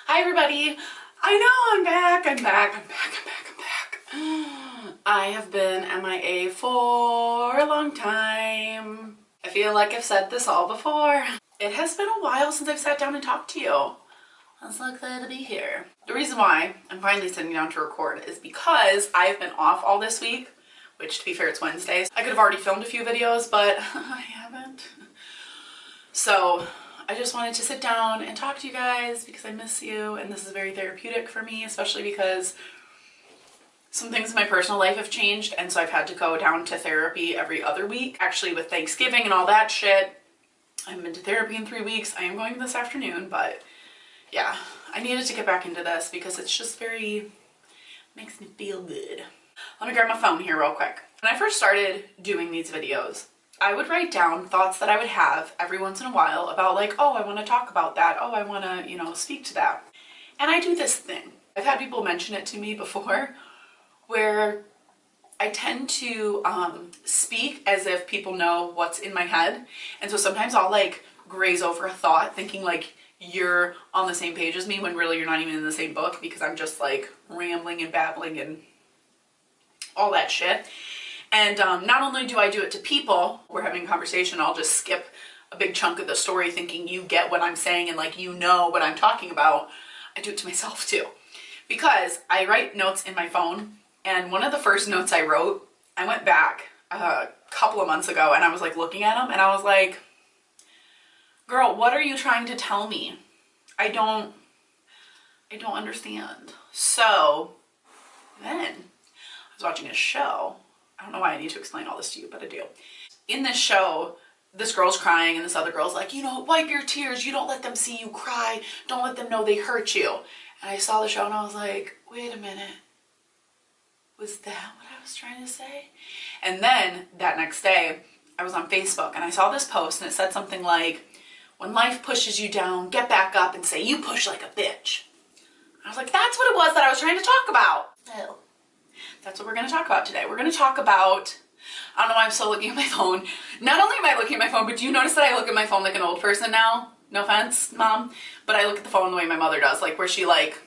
Hi everybody. I know I'm back. I have been MIA for a long time. I feel like I've said this all before. It has been a while since I've sat down and talked to you. I'm so excited to be here. The reason why I'm finally sitting down to record is because I've been off all this week, which to be fair, it's Wednesdays. I could have already filmed a few videos, but I haven't. So I just wanted to sit down and talk to you guys because I miss you, and this is very therapeutic for me, especially because some things in my personal life have changed, and so I've had to go down to therapy every other week. Actually, with Thanksgiving and all that shit, I haven't been to therapy in 3 weeks. I am going this afternoon, but yeah, I needed to get back into this because it's just makes me feel good. Let me grab my phone here real quick. When I first started doing these videos, I would write down thoughts that I would have every once in a while about like, oh, I want to talk about that. Oh, I want to, speak to that. And I do this thing. I've had people mention it to me before where I tend to speak as if people know what's in my head. And so sometimes I'll like graze over a thought thinking like you're on the same page as me when really you're not even in the same book because I'm just like rambling and babbling and all that shit. And not only do I do it to people, we're having a conversation, I'll just skip a big chunk of the story thinking you get what I'm saying and like you know what I'm talking about. I do it to myself too. Because I write notes in my phone, and one of the first notes I wrote, I went back a couple of months ago and I was like looking at them and I was like, girl, what are you trying to tell me? I don't understand. So then I was watching a show. I don't know why I need to explain all this to you, but I do. In this show, this girl's crying and this other girl's like, wipe your tears. You don't let them see you cry. Don't let them know they hurt you. And I saw the show and I was like, wait a minute. Was that what I was trying to say? And then that next day, I was on Facebook and I saw this post and it said something like, when life pushes you down, get back up and say, you push like a bitch. I was like, that's what it was that I was trying to talk about. Oh. That's what we're going to talk about today. We're going to talk about, I don't know why I'm still looking at my phone. Not only am I looking at my phone, but do you notice that I look at my phone like an old person now? No offense, Mom. But I look at the phone the way my mother does, like where she like,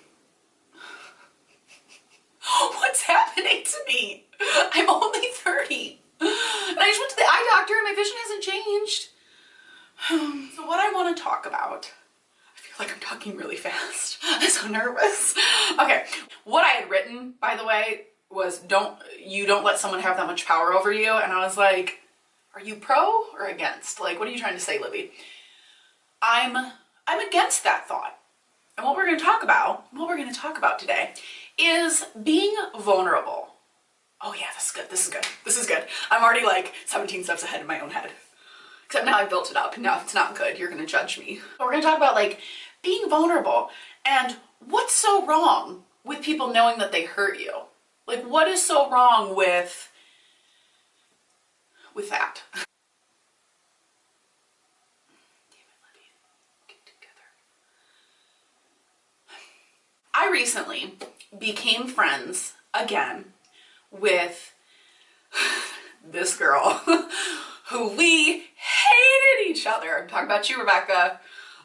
what's happening to me? I'm only 30. And I just went to the eye doctor and my vision hasn't changed. So what I want to talk about, I feel like I'm talking really fast. I'm so nervous. Okay, what I had written, by the way, was you don't let someone have that much power over you. And I was like, are you pro or against? Like, what are you trying to say, Libby? I'm against that thought. And what we're going to talk about today is being vulnerable. Oh yeah, this is good. I'm already like 17 steps ahead in my own head. Except now I've built it up. Now if it's not good, you're going to judge me. But we're going to talk about like being vulnerable and what's so wrong with people knowing that they hurt you. Like, what is so wrong with that? Damn it, Libby. Get together. I recently became friends again with this girl who we hated each other. I'm talking about you, Rebecca.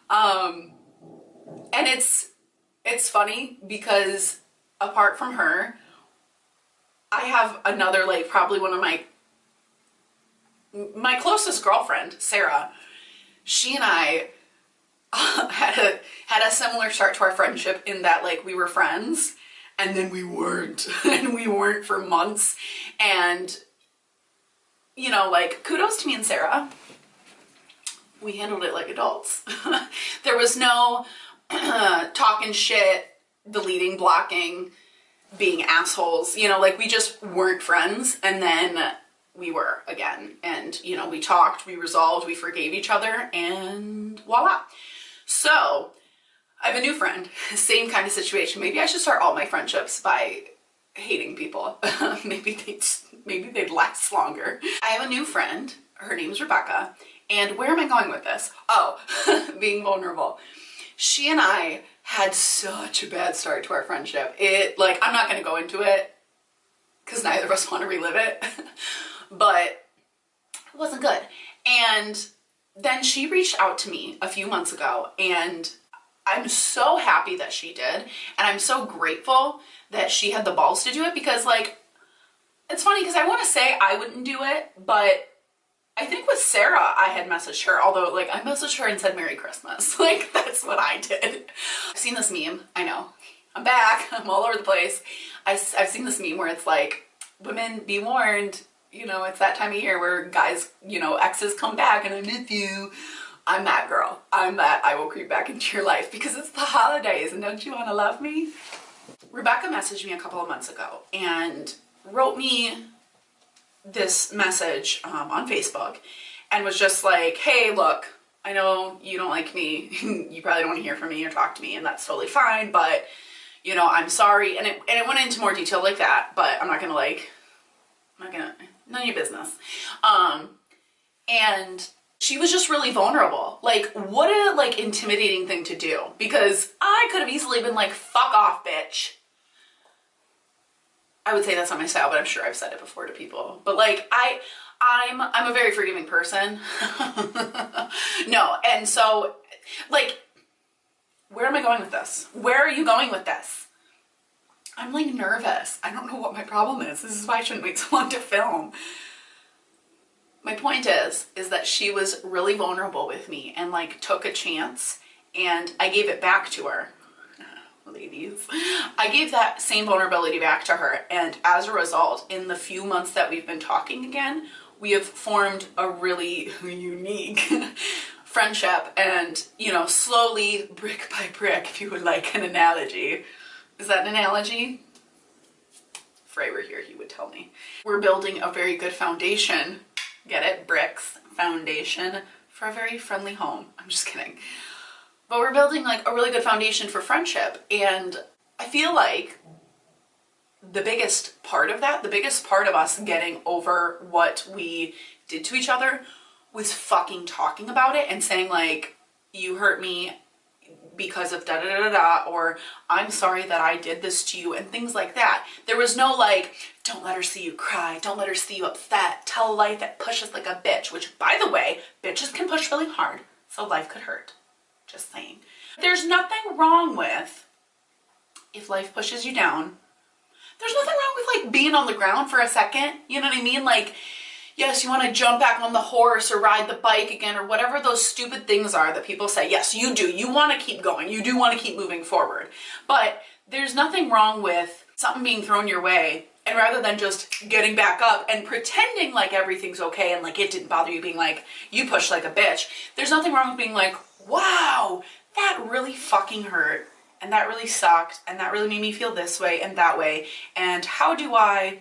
And it's funny because apart from her, I have another, like, probably one of my closest girlfriend, Sarah. She and I had a similar start to our friendship in that, like, we were friends and then we weren't, and we weren't for months. And, like, kudos to me and Sarah. We handled it like adults. There was no talking shit, deleting, blocking, being assholes, like we just weren't friends. And then we were again, and we talked, we resolved, we forgave each other, and voila. So I have a new friend, same kind of situation. Maybe I should start all my friendships by hating people. maybe they'd last longer. I have a new friend, her name's Rebecca, and where am I going with this? Oh, being vulnerable. She and I had such a bad start to our friendship. I'm not going to go into it because neither of us want to relive it, but it wasn't good. And then she reached out to me a few months ago and I'm so happy that she did, and I'm so grateful that she had the balls to do it, because like, it's funny because I want to say I wouldn't do it, but I think with Sarah, I had messaged her, although like I messaged her and said Merry Christmas. Like, that's what I did. I've seen this meme, I know. I'm back, I'm all over the place. I've seen this meme where it's like, women be warned, you know, it's that time of year where guys, you know, exes come back and I miss you. I'm that girl. I'm that I will creep back into your life because it's the holidays and don't you want to love me? Rebecca messaged me a couple of months ago and wrote me this message on Facebook and was just like, hey, look, I know you don't like me. You probably don't want to hear from me or talk to me, and that's totally fine, but you know, I'm sorry. And it went into more detail like that, but I'm not gonna none of your business. And she was just really vulnerable. Like, what a like intimidating thing to do, because I could have easily been like, fuck off, bitch. I would say that's not my style, but I'm sure I've said it before to people. But like, I'm a very forgiving person. No, and so like, where am I going with this? Where are you going with this? I'm like nervous. I don't know what my problem is. This is why I shouldn't wait so long to film. My point is that she was really vulnerable with me and like took a chance, and I gave it back to her. Ladies, I gave that same vulnerability back to her, and as a result, in the few months that we've been talking again, we have formed a really unique friendship, and you know, slowly, brick by brick, if you would like an analogy. Is that an analogy? If Ray were here, he would tell me. We're building a very good foundation. Get it? Bricks, foundation for a very friendly home. I'm just kidding. But we're building like a really good foundation for friendship. And I feel like the biggest part of that, the biggest part of us getting over what we did to each other was fucking talking about it and saying like, you hurt me because of da da da da, or I'm sorry that I did this to you, and things like that. There was no like, don't let her see you cry, don't let her see you upset, tell life it pushes like a bitch, which by the way, bitches can push really hard, so life could hurt. Just saying. There's nothing wrong with, if life pushes you down, there's nothing wrong with like being on the ground for a second, you know what I mean? Like, yes, you want to jump back on the horse or ride the bike again or whatever those stupid things are that people say. Yes, you do. You want to keep going. You do want to keep moving forward. But there's nothing wrong with something being thrown your way, and rather than just getting back up and pretending like everything's okay and like it didn't bother you, being like, you pushed like a bitch, there's nothing wrong with being like, wow, that really fucking hurt, and that really sucked, and that really made me feel this way and that way, and how do I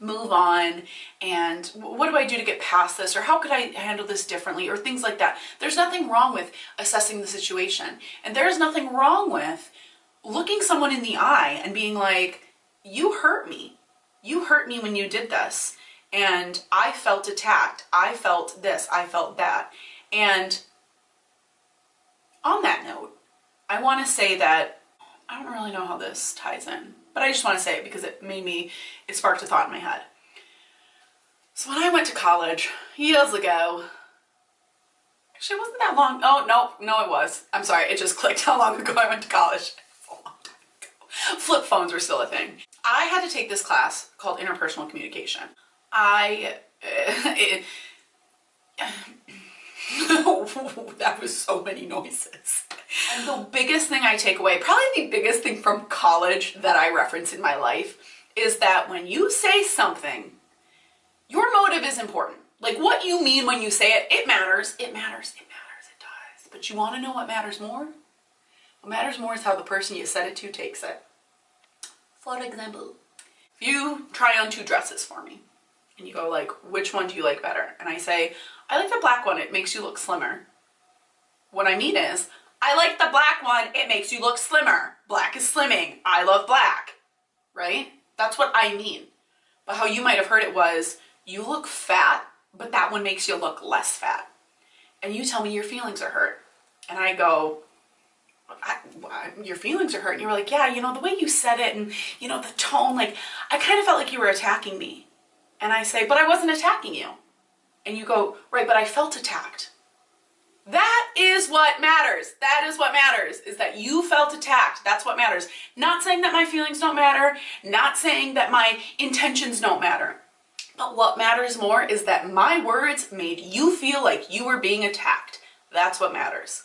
move on, and what do I do to get past this, or how could I handle this differently, or things like that. There's nothing wrong with assessing the situation, and there's nothing wrong with looking someone in the eye and being like, you hurt me when you did this, and I felt attacked, I felt this, I felt that. And on that note, I want to say that I don't really know how this ties in, but I just want to say it because it sparked a thought in my head. So when I went to college years ago, actually it wasn't that long. Oh, no, it was. I'm sorry, it just clicked how long ago I went to college. It's a long time ago. Flip phones were still a thing. I had to take this class called interpersonal communication. That was so many noises. And the biggest thing I take away, probably the biggest thing from college that I reference in my life, is that when you say something, your motive is important. Like what you mean when you say it, it matters, it does. But you want to know what matters more? What matters more is how the person you said it to takes it. For example, if you try on 2 dresses for me, and you go like, which one do you like better? And I say, I like the black one, it makes you look slimmer. What I mean is, I like the black one, it makes you look slimmer. Black is slimming, I love black, right? That's what I mean. But how you might have heard it was, you look fat, but that one makes you look less fat. And you tell me your feelings are hurt. And I go, your feelings are hurt. And you were like, yeah, you know, the way you said it and, you know, the tone, like, I kind of felt like you were attacking me. And I say, but I wasn't attacking you. And you go, right, but I felt attacked. That is what matters. That is what matters, is that you felt attacked. That's what matters. Not saying that my feelings don't matter, not saying that my intentions don't matter. But what matters more is that my words made you feel like you were being attacked. That's what matters.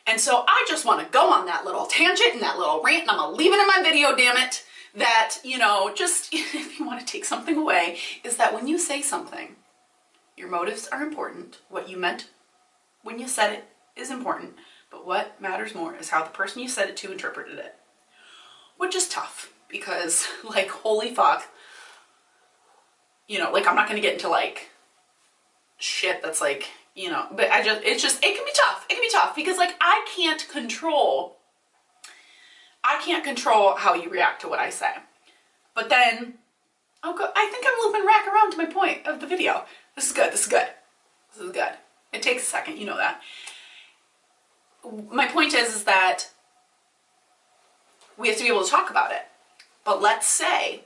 And so I just want to go on that little tangent and that little rant, and I'm gonna leave it in my video, damn it, that, you know, just if you want to take something away, is that when you say something, your motives are important. What you meant when you said it is important, but what matters more is how the person you said it to interpreted it. Which is tough, because, like, holy fuck, you know, like, I'm not gonna get into, like, shit that's, like, you know, but it can be tough. It can be tough, because, like, I can't control how you react to what I say. But then, I think I'm looping back around to my point of the video. This is good, this is good, this is good. It takes a second, you know that. My point is that we have to be able to talk about it. But let's say,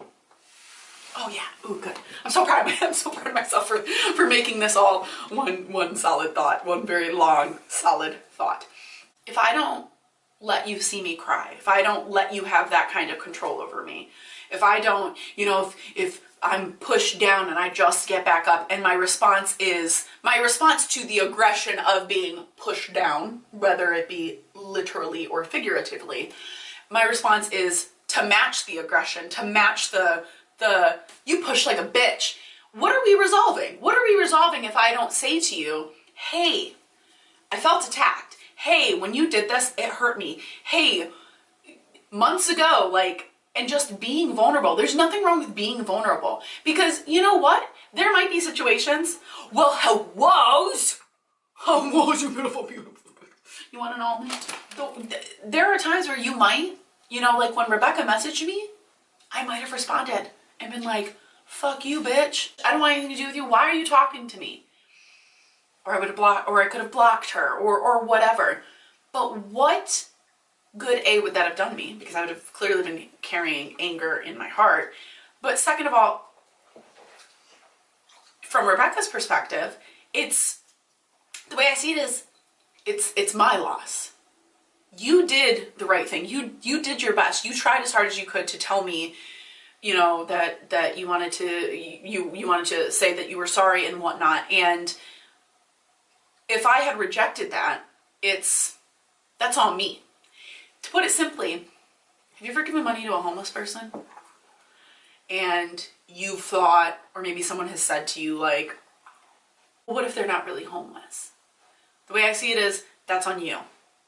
oh yeah, ooh, good. I'm so proud of myself for making this all one solid thought, one very long, solid thought. If I don't let you see me cry, if I don't let you have that kind of control over me, if I don't, you know, if I'm pushed down and I just get back up, and my response to the aggression of being pushed down, whether it be literally or figuratively, my response is to match the aggression, to match the you push like a bitch. What are we resolving? What are we resolving if I don't say to you, hey, I felt attacked. Hey, when you did this, it hurt me. Hey, months ago, like, and just being vulnerable. There's nothing wrong with being vulnerable, because you know what? There might be situations, well, hellos, you beautiful, beautiful. You want to know? There are times where you might, you know, like when Rebecca messaged me, I might have responded and been like, fuck you, bitch. I don't want anything to do with you. Why are you talking to me? Or I could have blocked her, or whatever. But what good A would that have done me? Because I would have clearly been carrying anger in my heart. But second of all, from Rebecca's perspective, it's the way I see it is, it's my loss. You did the right thing. You did your best. You tried as hard as you could to tell me, you know, that you wanted to say that you were sorry and whatnot. And if I had rejected that, that's on me. To put it simply, have you ever given money to a homeless person and you thought, or maybe someone has said to you, like, what if they're not really homeless? The way I see it is, that's on you.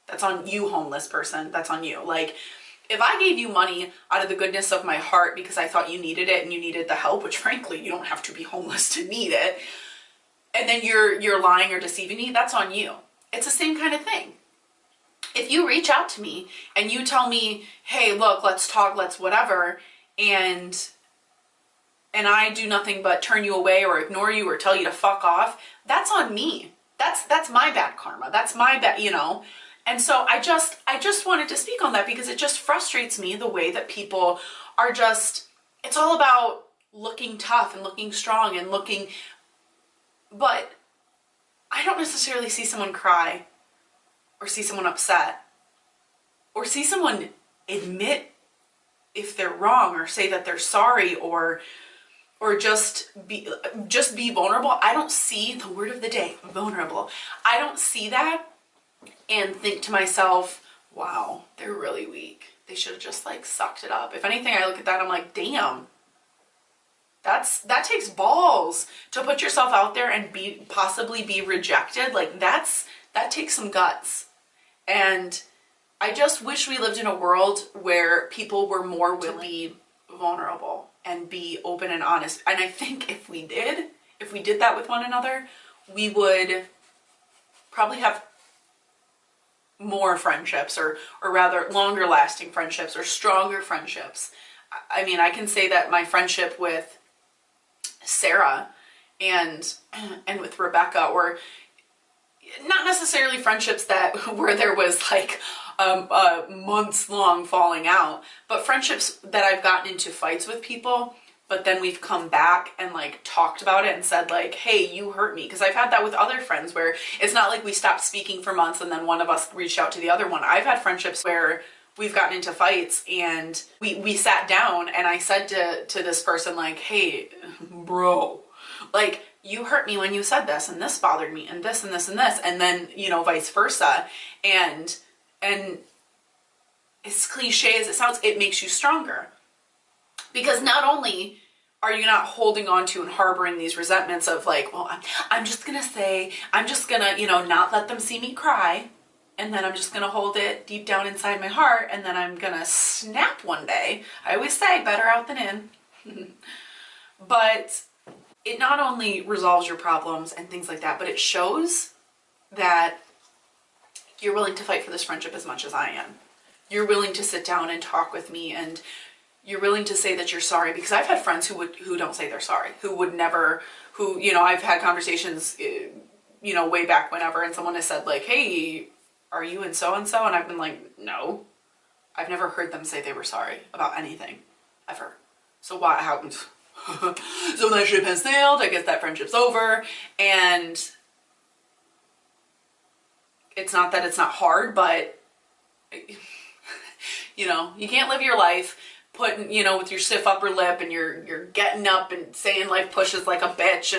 That's on you, homeless person. That's on you. Like, if I gave you money out of the goodness of my heart because I thought you needed it and you needed the help, which frankly, you don't have to be homeless to need it, and then you're lying or deceiving me, that's on you. It's the same kind of thing. If you reach out to me and you tell me, hey, look, let's talk, let's whatever, and I do nothing but turn you away or ignore you or tell you to fuck off, that's on me. That's my bad karma. That's my bad, you know. And so I just wanted to speak on that, because it just frustrates me the way that people are just, it's all about looking tough and looking strong and looking, but I don't necessarily see someone cry or see someone upset or see someone admit if they're wrong or say that they're sorry or just be vulnerable. I don't see, the word of the day, vulnerable. I don't see that and think to myself, wow, they're really weak. They should have just like sucked it up. If anything, I look at that, I'm like, damn, that takes balls to put yourself out there and possibly be rejected. Like that takes some guts. And I just wish we lived in a world where people were more willing to be vulnerable and be open and honest. And I think if we did that with one another, we would probably have more friendships, or rather longer lasting friendships or stronger friendships. I mean, I can say that my friendship with Sarah and with Rebecca were not necessarily friendships where there was like months long falling out, but friendships that I've gotten into fights with people but then we've come back and like talked about it and said like, hey, you hurt me. Because I've had that with other friends where it's not like we stopped speaking for months and then one of us reached out to the other one. I've had friendships where we've gotten into fights and we sat down and I said to this person like, hey, bro, like, you hurt me when you said this, and this bothered me, and this and this and this, and then, you know, vice versa. And as cliche as it sounds, it makes you stronger. Because not only are you not holding on to and harboring these resentments of like, well, I'm just gonna say, I'm just gonna, you know, not let them see me cry, and then I'm just gonna hold it deep down inside my heart, and then I'm gonna snap one day. I always say, better out than in. But it not only resolves your problems and things like that, but it shows that you're willing to fight for this friendship as much as I am. You're willing to sit down and talk with me, and you're willing to say that you're sorry, because I've had friends who don't say they're sorry, who would never, who, you know, I've had conversations, you know, way back whenever, and someone has said like, hey, are you in so-and-so? And I've been like, no, I've never heard them say they were sorry about anything, ever. So why, how, so that ship has sailed, I guess that friendship's over. And it's not that it's not hard, but you know, you can't live your life putting, you know, with your stiff upper lip and you're getting up and saying life pushes like a bitch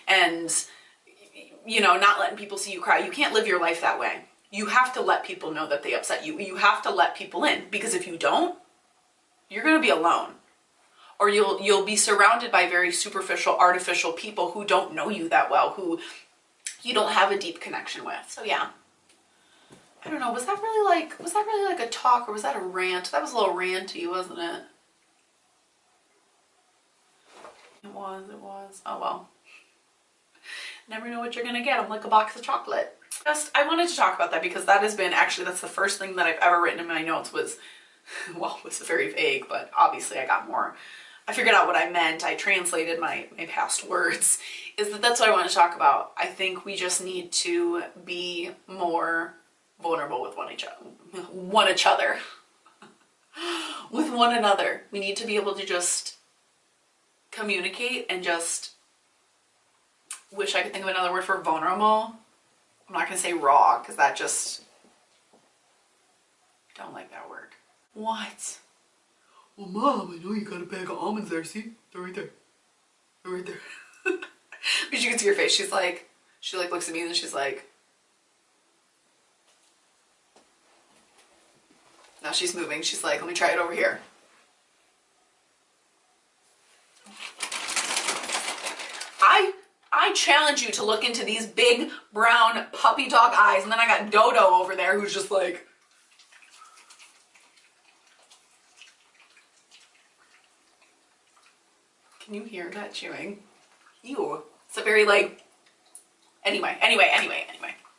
and you know, not letting people see you cry. You can't live your life that way. You have to let people know that they upset you. You have to let people in, because if you don't, you're going to be alone. Or you'll be surrounded by very superficial, artificial people who don't know you that well, who you don't have a deep connection with. So yeah, I don't know. Was that really like a talk, or was that a rant? That was a little ranty, wasn't it? It was. Oh well. Never know what you're gonna get. I'm like a box of chocolate. Just, I wanted to talk about that because that has been, actually, that's the first thing that I've ever written in my notes was, well, it was very vague, but obviously I got more. I figured out what I meant. I translated my past words. That's what I want to talk about. I think we just need to be more vulnerable with one another. We need to be able to just communicate and just, wish I could think of another word for vulnerable. I'm not gonna say raw, because that just, don't like that word. What? Well, Mom, I know you got a bag of almonds there. See? They're right there. They're right there. But you can see her face. She's like, she like looks at me and she's like, now she's moving. She's like, let me try it over here. I challenge you to look into these big brown puppy dog eyes, and then I got Dodo over there who's just like, can you hear that chewing? Ew. It's a very like, anyway.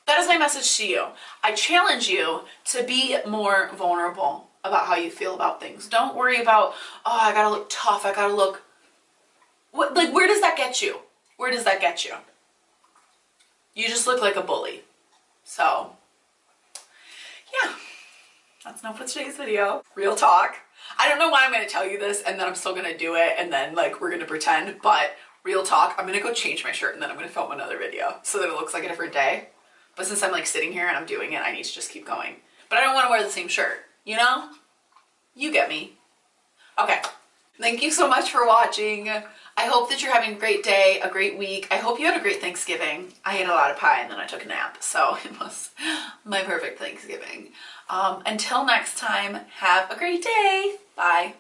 That is my message to you. I challenge you to be more vulnerable about how you feel about things. Don't worry about, oh, I gotta look tough, I gotta look, what, like, where does that get you? Where does that get you? You just look like a bully. So, yeah, that's enough for today's video. Real talk. I don't know why I'm going to tell you this and then I'm still going to do it and then like we're going to pretend, but real talk, I'm going to go change my shirt and then I'm going to film another video so that it looks like a different day. But since I'm like sitting here and I'm doing it, I need to just keep going. But I don't want to wear the same shirt, you know? You get me. Okay. Thank you so much for watching. I hope that you're having a great day, a great week. I hope you had a great Thanksgiving. I ate a lot of pie and then I took a nap, so it was my perfect Thanksgiving. Until next time, have a great day. Bye.